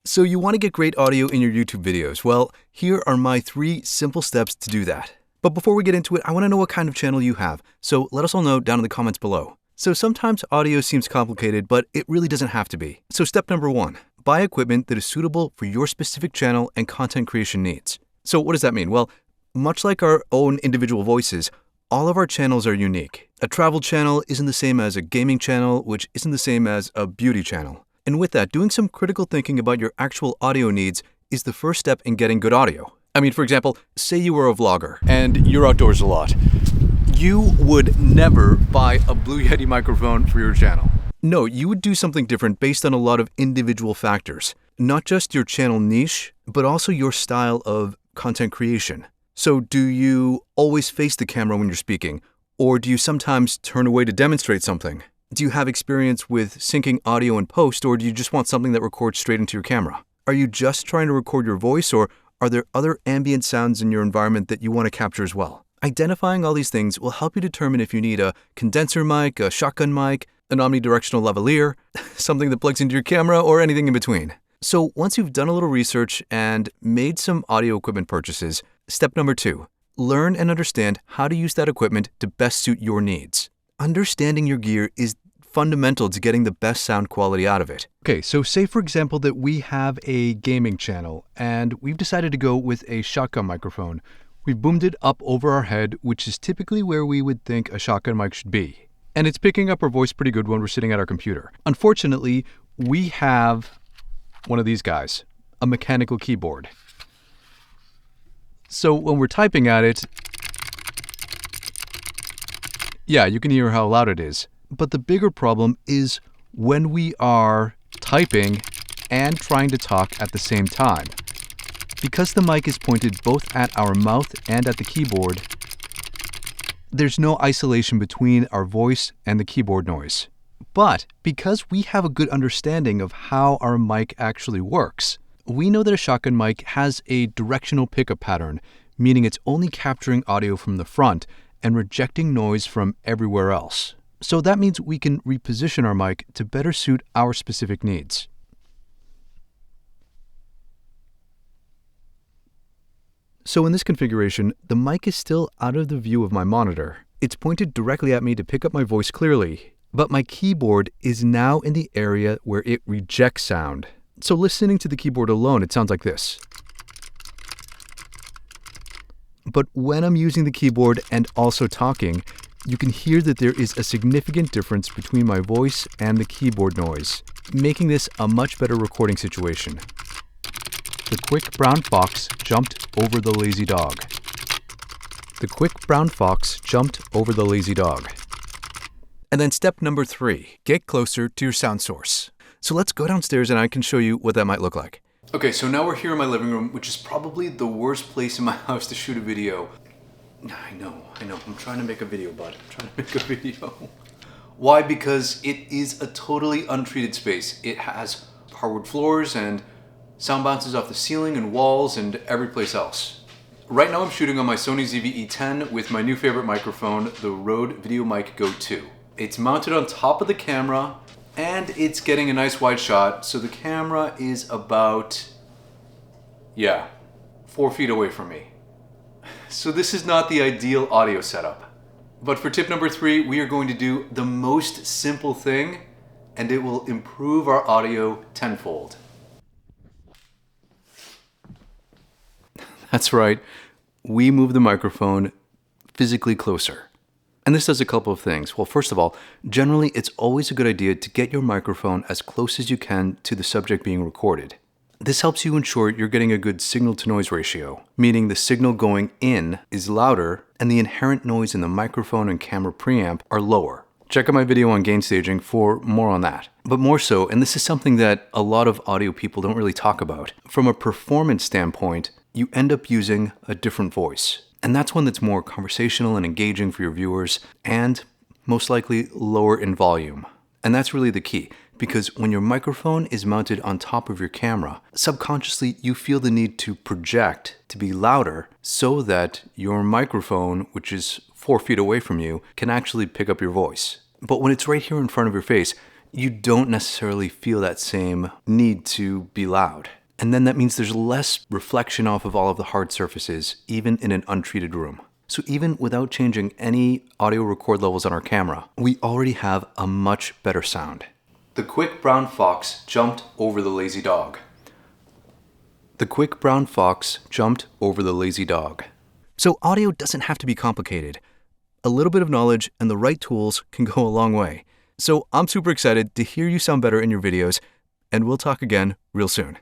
So you want to get great audio in your YouTube videos? Well, here are my 3 simple steps to do that. But before we get into it, I want to know what kind of channel you have. So let us all know down in the comments below. So sometimes audio seems complicated, but it really doesn't have to be. So step number 1, buy equipment that is suitable for your specific channel and content creation needs. So what does that mean? Well, much like our own individual voices, all of our channels are unique. A travel channel isn't the same as a gaming channel, which isn't the same as a beauty channel. And with that, doing some critical thinking about your actual audio needs is the first step in getting good audio. I mean, for example, say you were a vlogger and you're outdoors a lot. You would never buy a Blue Yeti microphone for your channel. No, you would do something different based on a lot of individual factors. Not just your channel niche, but also your style of content creation. So do you always face the camera when you're speaking? Or do you sometimes turn away to demonstrate something? Do you have experience with syncing audio in post, or do you just want something that records straight into your camera? Are you just trying to record your voice, or are there other ambient sounds in your environment that you want to capture as well? Identifying all these things will help you determine if you need a condenser mic, a shotgun mic, an omnidirectional lavalier, something that plugs into your camera, or anything in between. So once you've done a little research and made some audio equipment purchases, step number 2, learn and understand how to use that equipment to best suit your needs. Understanding your gear is fundamental to getting the best sound quality out of it. Okay, so say for example that we have a gaming channel and we've decided to go with a shotgun microphone. We've boomed it up over our head, which is typically where we would think a shotgun mic should be. And it's picking up our voice pretty good when we're sitting at our computer. Unfortunately, we have one of these guys, a mechanical keyboard. So when we're typing at it, yeah, you can hear how loud it is. But the bigger problem is when we are typing and trying to talk at the same time. Because the mic is pointed both at our mouth and at the keyboard, there's no isolation between our voice and the keyboard noise. But because we have a good understanding of how our mic actually works, we know that a shotgun mic has a directional pickup pattern, meaning it's only capturing audio from the front and rejecting noise from everywhere else. So that means we can reposition our mic to better suit our specific needs. So in this configuration, the mic is still out of the view of my monitor. It's pointed directly at me to pick up my voice clearly, but my keyboard is now in the area where it rejects sound. So listening to the keyboard alone, it sounds like this. But when I'm using the keyboard and also talking, you can hear that there is a significant difference between my voice and the keyboard noise, making this a much better recording situation. The quick brown fox jumped over the lazy dog. The quick brown fox jumped over the lazy dog. And then step number 3, get closer to your sound source. So let's go downstairs and I can show you what that might look like. Okay, so now we're here in my living room, which is probably the worst place in my house to shoot a video. I know. I'm trying to make a video, bud. I'm trying to make a video. Why? Because it is a totally untreated space. It has hardwood floors and sound bounces off the ceiling and walls and every place else. Right now I'm shooting on my Sony ZV-E10 with my new favorite microphone, the Rode VideoMic Go 2. It's mounted on top of the camera and it's getting a nice wide shot, so the camera is about, 4 feet away from me. So this is not the ideal audio setup. But for tip number 3, we are going to do the most simple thing, and it will improve our audio tenfold. That's right, we move the microphone physically closer. And this does a couple of things. Well, first of all, generally it's always a good idea to get your microphone as close as you can to the subject being recorded. This helps you ensure you're getting a good signal-to-noise ratio, meaning the signal going in is louder and the inherent noise in the microphone and camera preamp are lower. Check out my video on gain staging for more on that. But more so, and this is something that a lot of audio people don't really talk about, from a performance standpoint, you end up using a different voice. And that's one that's more conversational and engaging for your viewers and most likely lower in volume. And that's really the key, because when your microphone is mounted on top of your camera, subconsciously you feel the need to project to be louder so that your microphone, which is 4 feet away from you, can actually pick up your voice. But when it's right here in front of your face, you don't necessarily feel that same need to be loud. And then that means there's less reflection off of all of the hard surfaces, even in an untreated room. So even without changing any audio record levels on our camera, we already have a much better sound. The quick brown fox jumped over the lazy dog. The quick brown fox jumped over the lazy dog. So audio doesn't have to be complicated. A little bit of knowledge and the right tools can go a long way. So I'm super excited to hear you sound better in your videos, and we'll talk again real soon.